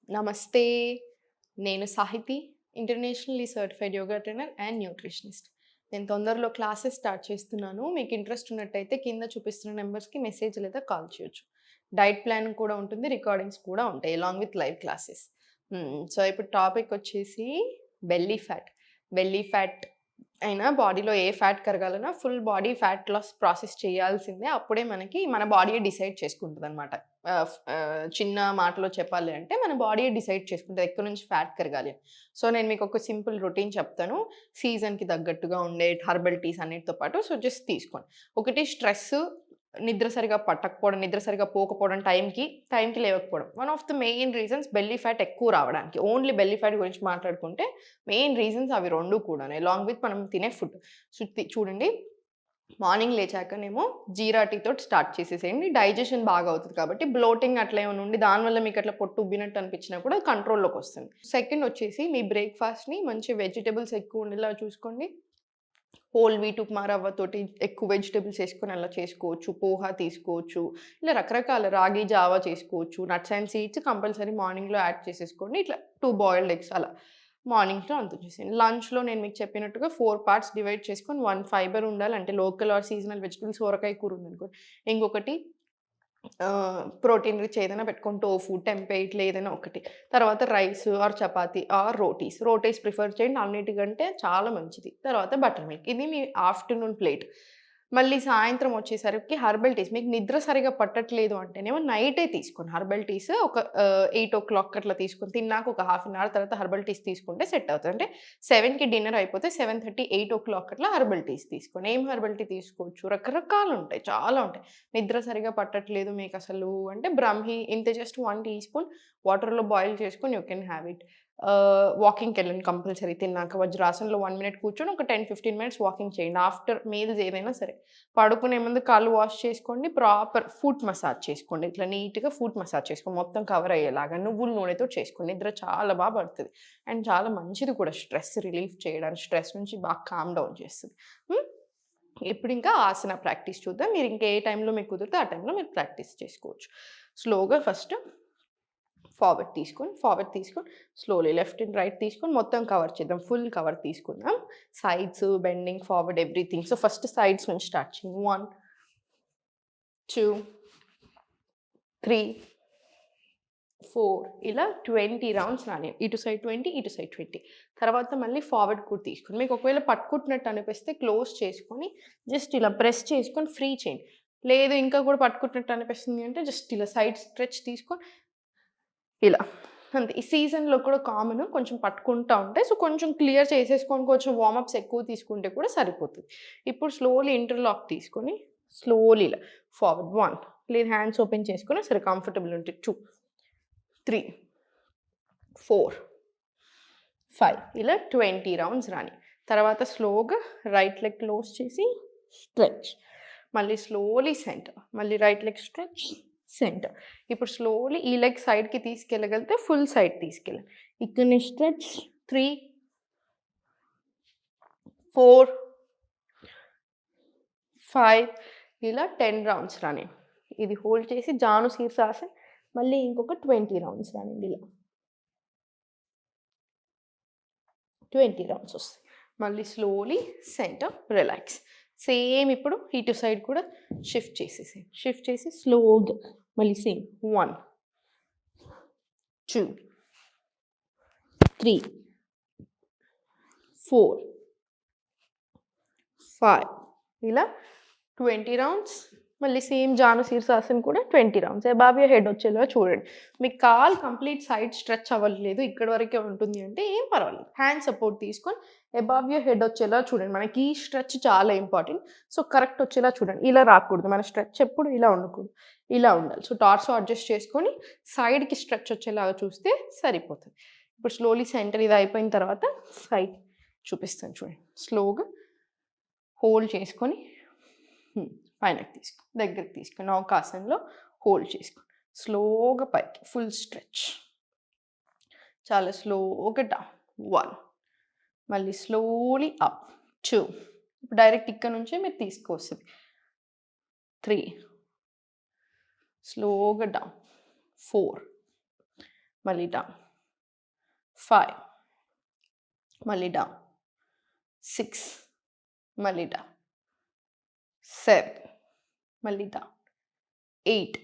నమస్తే. నేను Sahithi, internationally certified yoga trainer and nutritionist. నేను తొందరలో క్లాసెస్ స్టార్ట్ చేస్తున్నాను. మీకు ఇంట్రెస్ట్ ఉన్నట్టయితే కింద చూపిస్తున్న నెంబర్స్‌కి మెసేజ్ లేదా కాల్ చేయొచ్చు. డైట్ ప్లాన్ కూడా ఉంటుంది. రికార్డింగ్స్ కూడా ఉంటాయి along with live classes. So, ఇప్పుడు టాపిక్ వచ్చేసి బెల్లీ ఫ్యాట్. బెల్లీ ఫ్యాట్ అయినా బాడీలో ఏ ఫ్యాట్ కరగాలన్నా full body fat loss process చేయాల్సిందే. అప్పుడే మనకి మన బాడీయే డిసైడ్ చేసుకుంటదనమాట. చిన్న మాటలో చెప్పాలి అంటే మన బాడీయే డిసైడ్ చేసుకుంటది ఎక్కడి నుంచి ఫ్యాట్ కరగాలి అని. సో, నేను మీకు ఒక సింపుల్ రొటీన్ చెప్తాను. సీజన్‌కి తగ్గట్టుగా ఉండే హెర్బల్ టీస్ అన్నిటితో పాటు సో, జస్ట్ తీసుకోండి. ఒకటి స్ట్రెస్సు, నిద్ర సరిగ్గా పట్టకపోవడం, నిద్ర సరిగ్గా పోకపోవడం, టైంకి లేవకపోవడం. One of the main reasons belly fat ఎక్కువ రావడానికి. ఓన్లీ బెల్లీ ఫ్యాట్ గురించి మాట్లాడుకుంటే మెయిన్ రీజన్స్ అవి 2 కూడాను. అలాంగ్ విత్ మనం తినే ఫుడ్. చూడండి, మార్నింగ్ లేచాకనేమో జీరా టీ తోటి స్టార్ట్ చేసేసేయండి. డైజెషన్ బాగా అవుతది కాబట్టి బ్లోటింగ్ అట్లా ఏమైనా ఉండి దానివల్ల మీకు అట్లా పొట్టు ఉబ్బినట్టు అనిపించినా కూడా అది కంట్రోల్‌లోకొస్తుంది. సెకండ్ వచ్చేసి మీ బ్రేక్‌ఫాస్ట్‌ని మంచి వెజిటబుల్స్ ఎక్కువ ఉండేలా చూసుకోండి. హోల్ వీట్ ఉప్మా రవ్వతోటి ఎక్కువ వెజిటబుల్స్ ఏసుకొని అలా చేసుకోవచ్చు. పోహా తీసుకోవచ్చు. ఇలా రకరకాల రాగి జావా చేసుకోవచ్చు. నట్స్ అండ్ సీడ్స్ కంపల్సరీ మార్నింగ్‌లో యాడ్ చేసేసుకోండి. ఇట్లా 2 బాయిల్డ్ ఎగ్స్ అలా. మార్నింగ్‌లో అంత చేసేయండి. లంచ్‌లో నేను మీకు చెప్పినట్టుగా 4 పార్ట్స్ డివైడ్ చేసుకొని 1 ఫైబర్ ఉండాలి. అంటే లోకల్ ఆర్ సీజనల్ వెజిటబుల్ సొరకాయ కూర ఉందనుకోండి. ఇంకొకటి ప్రోటీన్ రిచ్ ఏదైనా పెట్టుకొని టోఫు, టెంపే ఇట్లా ఏదైనా ఒకటి. తర్వాత rice or chapati or rotis. Rotis prefer చేయండి. అన్నిటికంటే చాలా మంచిది. తర్వాత బటర్ మిల్క్. ఇది మీ ఆఫ్టర్‌నూన్ ప్లేట్. మళ్ళీ సాయంత్రం వచ్చేసరికి హెర్బల్ టీస్. మీకు నిద్ర సరిగ్గా పట్టట్లేదు అంటేనేమో నైటే తీసుకోండి హెర్బల్ టీస్. ఒక 8:00 అట్లా తీసుకొని తిన్నాక ఒక హాఫ్ అన్ అవర్ తర్వాత హెర్బల్ టీస్ తీసుకుంటే సెట్ అవుతది. అంటే 7కి డిన్నర్ అయిపోతే 7:30, 8:00 అట్లా హెర్బల్ టీస్ తీసుకోండి. ఏం హెర్బల్ టీ తీసుకోవచ్చు? రకరకాలుంటాయి. చాలా ఉంటాయి. నిద్ర సరిగ్గా పట్టట్లేదు మీకసలు అంటే బ్రాహ్మి ఇంత జస్ట్ 1 టీ స్పూన్ వాటర్‌లో బాయిల్ చేసుకొని యూ కెన్ హావ్ ఇట్. వాకింగ్‌కెళ్ళండి కంపల్సరీ తిన్నాక. వజ్రాసనంలో 1 మినిట్ కూర్చొని ఒక 10, 15 మినిట్స్ వాకింగ్ చేయండి. ఆఫ్టర్ మీల్స్ ఏదైనా సరే. పడుకునే ముందు కాళ్ళు వాష్ చేసుకోండి. ప్రాపర్ ఫుట్ మసాజ్ చేసుకోండి. ఇట్లా నీట్‌గా ఫుట్ మసాజ్ చేసుకోండి. మొత్తం కవర్ అయ్యేలాగా. నువ్వుల నూనెతోటి చేసుకోండి. నిద్ర చాలా పడతది. అండ్ చాలా మంచిది కూడా స్ట్రెస్ రిలీఫ్ చేయడానికి. స్ట్రెస్ నుంచి బాగా కామ్ డౌన్ చేస్తది. హ్మ్. ఇప్పుడింకా ఆసన ప్రాక్టీస్ చూద్దాం. మీరింకా ఏ టైంలో మీకు కుదిరితే ఆ టైంలో మీరు ప్రాక్టీస్ చేసుకోవచ్చు. స్లోగా ఫస్ట్ ఫార్వర్డ్ తీసుకొని స్లోలీ లెఫ్ట్ అండ్ రైట్ తీసుకొని మొత్తం కవర్ చేద్దాం. ఫుల్ కవర్ తీసుకుందాం. Sides, bending, forward everything. So, first sides నుంచి స్టార్ట్ చేయండి. 1, 2, 3, 4 ఇలా 20 రౌండ్స్ రానియండి. ఇటు సైడ్ 20, ఇటు సైడ్ 20. తర్వాత మళ్ళీ ఫార్వర్డ్ కూడా తీసుకోండి. మీకు ఒకవేళ పట్టుకుంటున్నట్టు అనిపిస్తే క్లోజ్ చేసుకొని జస్ట్ ఇలా ప్రెస్ చేసుకొని ఫ్రీ చేయండి. లేదు ఇంకా కూడా పట్టుకుంటున్నట్టు అనిపిస్తుంది అంటే జస్ట్ ఇలా సైడ్ స్ట్రెచ్ తీసుకొని ఇలా. అంతే. ఈ సీజన్‌లో కూడా కామను. కొంచెం పట్టుకుంటా ఉంటాయి. సో, కొంచెం క్లియర్ చేసేసుకొని కొంచెం వార్మప్స్ ఎక్కువ తీసుకుంటే కూడా సరిపోతది. ఇప్పుడు స్లోలీ ఇంటర్లాక్ తీసుకొని స్లోలీ ఇలా ఫార్వర్డ్ 1 లేదు హ్యాండ్స్ ఓపెన్ చేసుకొని సరే కంఫర్టబుల్ ఉంటే 2, 3, 4, 5 ఇలా 20 రౌండ్స్ రాని. తర్వాత స్లోగా రైట్ లెగ్ క్లోజ్ చేసి స్ట్రెచ్. మళ్ళీ స్లోలీ సెంటర్. మళ్ళీ రైట్ లెగ్ స్ట్రెచ్, సెంటర్. ఇప్పుడు స్లోలీ ఈ లెగ్ సైడ్‌కి తీసుకెళ్ళగలిగితే ఫుల్ సైడ్ తీసుకెళ్ళండి. ఇక్కడనే స్ట్రెచ్ 3, 4, 5 ఇలా 10 రౌండ్స్ రాని. ఇది హోల్డ్ చేసి జాను శీర్షాసన్ మళ్ళీ ఇంకొక 20 రౌండ్స్ రానియండి ఇలా. 20 రౌండ్స్ వస్తాయి. మళ్ళీ స్లోలీ సెంటర్ రిలాక్స్. సేమ్ ఇప్పుడు ఇటు సైడ్ కూడా షిఫ్ట్ చేసేసేయండి. షిఫ్ట్ చేసి స్లోగా మళ్ళీ సేమ్ 1, 2, 3, 4, 5 ఇలా 20 రౌండ్స్. మళ్ళీ సేమ్ జాను శీర్షాసన్ కూడా 20 రౌండ్స్. అబావ్ యువర్ హెడ్ వచ్చేలాగా చూడండి. మీ కాలు కంప్లీట్ సైడ్ స్ట్రెచ్ అవ్వట్లేదు, ఇక్కడి వరకే ఉంటుంది అంటే ఏం పర్వాలేదు. హ్యాండ్ సపోర్ట్ తీసుకొని అబావ్ యువర్ హెడ్ వచ్చేలా చూడండి. మనకి ఈ స్ట్రెచ్ చాలా ఇంపార్టెంట్. సో, కరెక్ట్ వచ్చేలా చూడండి. ఇలా రాకూడదు. మన స్ట్రెచ్ ఎప్పుడు ఇలా ఉండకూడదు. ఇలా ఉండాలి. సో, టార్సో అడ్జస్ట్ చేసుకొని సైడ్‌కి స్ట్రెచ్ వచ్చేలాగా చూస్తే సరిపోతుంది. ఇప్పుడు స్లోలీ సెంటర్ ఇది అయిపోయిన తర్వాత సైడ్ చూపిస్తాను చూడండి. స్లోగా హోల్డ్ చేసుకొని పైనకి తీసుకొని దగ్గరికి తీసుకొని నౌకాసనలో హోల్డ్ చేసుకొని స్లోగా పైకి ఫుల్ స్ట్రెచ్. చాలా స్లోగా డౌన్ 1 మళ్ళీ స్లోలీ అప్ 2 ఇప్పుడు డైరెక్ట్ ఇక్కడ నుంచే మీరు తీసుకొస్తుంది 3 స్లోగా డౌన్ 4 మళ్ళీ డౌన్, 5, మళ్ళీ డౌన్, 6, మళ్ళీ డౌన్, 7, మళ్ళీ డౌన్, 8,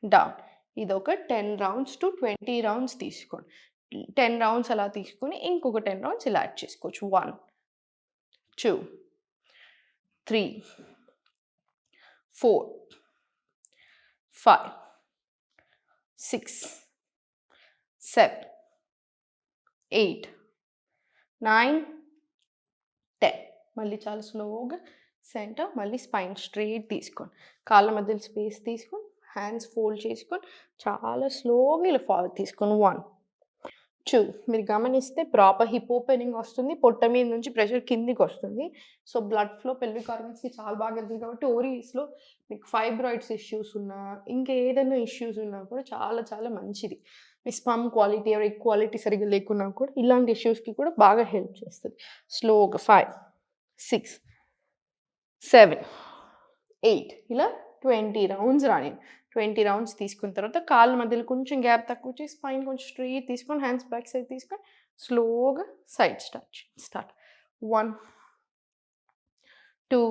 డౌన్. ఇదొక 10 రౌండ్స్ టు 20 రౌండ్స్ తీసుకోండి. 10 రౌండ్స్ అలా తీసుకొని ఇంకొక 10 రౌండ్స్ ఇలా యాడ్ చేసుకోవచ్చు. 1, 2, 3, 4, 5, 6, 7, 8, 9, 10. మళ్ళీ చాలా స్లోగా సెంటర్, మళ్ళీ స్పైన్ స్ట్రైట్ తీసుకోండి. కాళ్ళ మధ్యలో స్పేస్ తీసుకొని హ్యాండ్స్ ఫోల్డ్ చేసుకొని చాలా స్లోగా ఇలా ఫార్వర్డ్ తీసుకొని 1, 2. మీరు గమనిస్తే ప్రాపర్ హిప్ ఓపెనింగ్ వస్తుంది, పొట్ట మీద నుంచి ప్రెషర్ కిందికి వస్తుంది. సో బ్లడ్ ఫ్లో పెల్విక్ ఆర్గన్స్కి చాలా బాగా వెళ్తుంది. కాబట్టి ఓవరీస్లో మీకు ఫైబ్రాయిడ్స్ ఇష్యూస్ ఉన్నా, ఇంకా ఏదైనా ఇష్యూస్ ఉన్నా కూడా చాలా చాలా మంచిది. మీ sperm quality or egg quality సరిగ్గా లేకున్నా కూడా ఇలాంటి ఇష్యూస్కి కూడా బాగా హెల్ప్ చేస్తుంది. స్లోగా 5, 6, 7, 8 ఇలా 20 రౌండ్స్ రాని. 20 రౌండ్స్ తీసుకున్న తర్వాత కాళ్ళ మధ్యలో కొంచెం గ్యాప్ తక్కువ చేసి స్పైన్ కొంచెం స్ట్రెయిట్ తీసుకొని హ్యాండ్స్ బ్యాక్ సైడ్ తీసుకొని స్లోగా సైడ్ స్టార్ట్ 1, 2,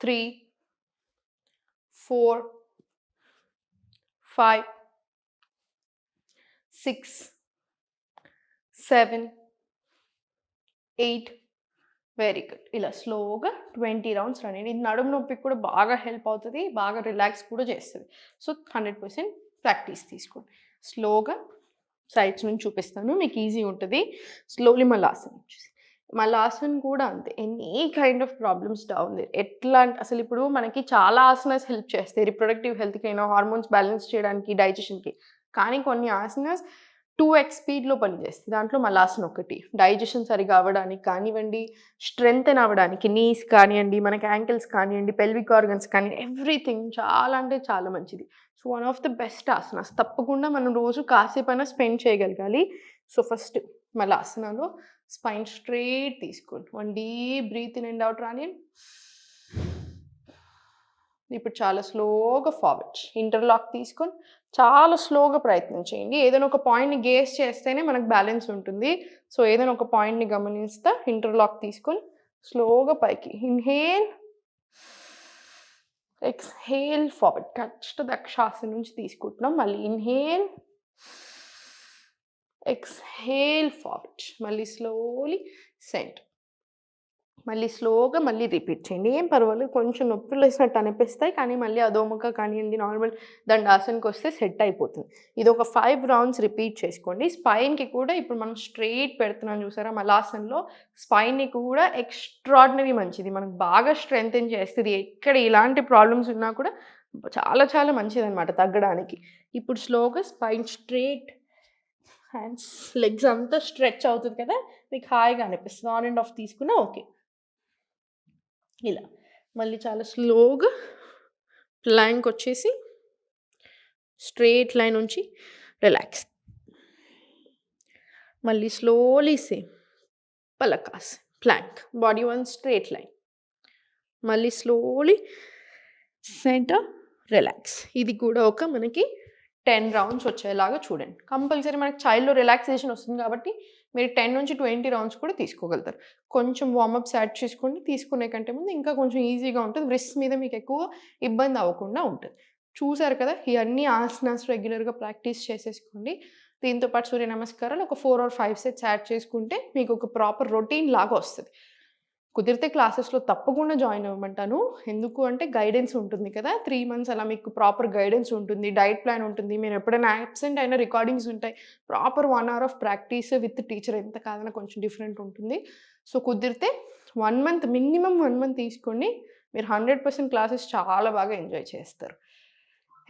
3, 4, 5, 6, 7, 8. Very good. ఇలా స్లోగా 20 రౌండ్స్ రండి. ఇది నడుము నొప్పికి కూడా బాగా హెల్ప్ అవుతుంది, బాగా రిలాక్స్ కూడా చేస్తుంది. సో 100% ప్రాక్టీస్ తీసుకోండి. స్లోగా సైడ్స్ నుంచి చూపిస్తాను, మీకు ఈజీ ఉంటుంది. స్లోలీ మల్లాసన్ వచ్చేసి మల్లాసన్ కూడా అంతే. Any kind of problems down there. ఎట్లా అంటే అసలు ఇప్పుడు మనకి చాలా ఆసనాస్ హెల్ప్ చేస్తాయి రిప్రొడక్టివ్ హెల్త్కి అయినా, హార్మోన్స్ బ్యాలెన్స్ చేయడానికి, డైజెషన్కి. కానీ కొన్ని ఆసనాస్ 2x స్పీడ్లో పనిచేస్తుంది. దాంట్లో మల్లాసన్ ఒకటి. డైజెషన్ సరిగా అవ్వడానికి కానివ్వండి, స్ట్రెంగ్తెన్ అవ్వడానికి, నీస్ కానివ్వండి, మనకి యాంకిల్స్ కానివ్వండి, పెల్విక్ ఆర్గన్స్ కానీ ఎవ్రీథింగ్ చాలా అంటే చాలా మంచిది. So one of the best asanas. తప్పకుండా మనం రోజు కాసేపైనా స్పెండ్ చేయగలగాలి. సో ఫస్ట్ మల్లాసనాలో స్పైన్ స్ట్రైట్ తీసుకోండి. 1 deep breath in and out రాని. ఇప్పుడు చాలా స్లోగా ఫార్వర్డ్ ఇంటర్లాక్ తీసుకొని చాలా స్లోగా ప్రయత్నం చేయండి. ఏదైనా ఒక పాయింట్ని గేస్ చేస్తేనే మనకు బ్యాలెన్స్ ఉంటుంది. సో ఏదైనా ఒక పాయింట్ని గమనిస్తా ఇంటర్లాక్ తీసుకొని స్లోగా పైకి ఇన్హేల్, ఎక్స్హేల్ ఫార్వర్డ్. కష్ట దక్షాసనం నుంచి తీసుకుంటున్నాం. మళ్ళీ ఇన్హేల్, ఎక్స్హేల్ ఫార్వర్డ్. మళ్ళీ స్లోలీ సెంటర్. మళ్ళీ స్లోగా మళ్ళీ రిపీట్ చేయండి. ఏం పర్వాలేదు, కొంచెం నొప్పులు వేసినట్టు అనిపిస్తాయి, కానీ మళ్ళీ అదోముఖ కానివ్వండి, నార్మల్ దండాసనకి వస్తే సెట్ అయిపోతుంది. ఇది ఒక 5 రౌండ్స్ రిపీట్ చేసుకోండి. స్పైన్కి కూడా ఇప్పుడు మనం స్ట్రెయిట్ పెడుతున్నాం చూసారా మల్లాసన్లో, స్పైన్కి కూడా ఎక్స్ట్రాడినరీ మంచిది. మనకు బాగా స్ట్రెంగ్తెన్ చేస్తుంది. ఎక్కడ ఇలాంటి ప్రాబ్లమ్స్ ఉన్నా కూడా చాలా చాలా మంచిది అనమాట తగ్గడానికి. ఇప్పుడు స్లోగా స్పైన్ స్ట్రెయిట్, హ్యాండ్స్ లెగ్స్ అంతా స్ట్రెచ్ అవుతుంది కదా, మీకు హాయిగా అనిపిస్తుంది. ఆన్ అండ్ ఆఫ్ తీసుకున్నా ఓకే. ఇలా మళ్ళీ చాలా స్లోగా ప్లాంక్ వచ్చేసి స్ట్రెయిట్ లైన్ నుంచి రిలాక్స్. మళ్ళీ స్లోలీ సేమ్ పలకాస్ plank, body one straight line. మళ్ళీ స్లోలీ సెంటర్ రిలాక్స్. ఇది కూడా ఒక మనకి 10 రౌండ్స్ వచ్చేలాగా చూడండి. కంపల్సరీ మనకి చైల్డ్లో రిలాక్సేషన్ వస్తుంది కాబట్టి మీరు 10 నుంచి 20 రౌండ్స్ కూడా తీసుకోగలుగుతారు. కొంచెం వార్మప్స్ యాడ్ చేసుకోండి. తీసుకునే కంటే ముందు ఇంకా కొంచెం ఈజీగా ఉంటుంది. రిస్ట్ మీద మీకు ఎక్కువ ఇబ్బంది అవ్వకుండా ఉంటుంది. చూసారు కదా, ఇవన్నీ ఆసనాస్ రెగ్యులర్గా ప్రాక్టీస్ చేసేసుకోండి. దీంతో పాటు సూర్య నమస్కారాలు ఒక 4 or 5 సెట్స్ యాడ్ చేసుకుంటే మీకు ఒక ప్రాపర్ రొటీన్ లాగా వస్తుంది. కుదిరితే క్లాసెస్లో తప్పకుండా జాయిన్ అవ్వమంటాను. ఎందుకు అంటే గైడెన్స్ ఉంటుంది కదా, 3 months అలా మీకు ప్రాపర్ గైడెన్స్ ఉంటుంది, డైట్ ప్లాన్ ఉంటుంది. మీరు ఎప్పుడైనా యాబ్సెంట్ అయినా రికార్డింగ్స్ ఉంటాయి. Proper 1 hour of practice with teacher, ఎంత కాదన్నా కొంచెం డిఫరెంట్ ఉంటుంది. సో కుదిరితే 1 month, మినిమం 1 month తీసుకోండి. మీరు 100% క్లాసెస్ చాలా బాగా ఎంజాయ్ చేస్తారు.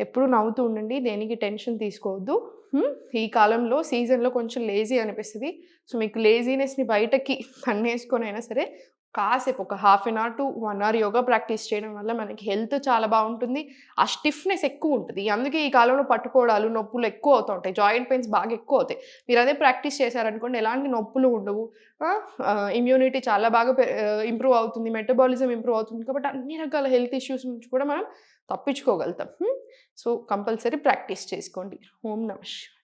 ఎప్పుడు నవ్వుతూ ఉండండి, దేనికి టెన్షన్ తీసుకోవద్దు. ఈ కాలంలో సీజన్లో కొంచెం లేజీ అనిపిస్తుంది. సో మీకు లేజీనెస్ని బయటకి కన్నేసుకొని అయినా సరే కాసేపు ఒక 1/2 hour to 1 hour yoga practice చేయడం వల్ల మనకి హెల్త్ చాలా బాగుంటుంది. ఆ స్టిఫ్నెస్ ఎక్కువ ఉంటుంది. అందుకే ఈ కాలంలో పట్టుకోవడాలు, నొప్పులు ఎక్కువ అవుతూ ఉంటాయి. జాయింట్ పెయిన్స్ బాగా ఎక్కువ అవుతాయి. మీరు అదే ప్రాక్టీస్ చేశారనుకోండి, ఎలాంటి నొప్పులు ఉండవు. ఇమ్యూనిటీ చాలా బాగా ఇంప్రూవ్ అవుతుంది, మెటబాలిజం ఇంప్రూవ్ అవుతుంది. కాబట్టి అన్ని రకాల హెల్త్ ఇష్యూస్ నుంచి కూడా మనం తప్పించుకోగలుగుతాం. సో కంపల్సరీ ప్రాక్టీస్ చేసుకోండి. ఓం నమః శివాయ.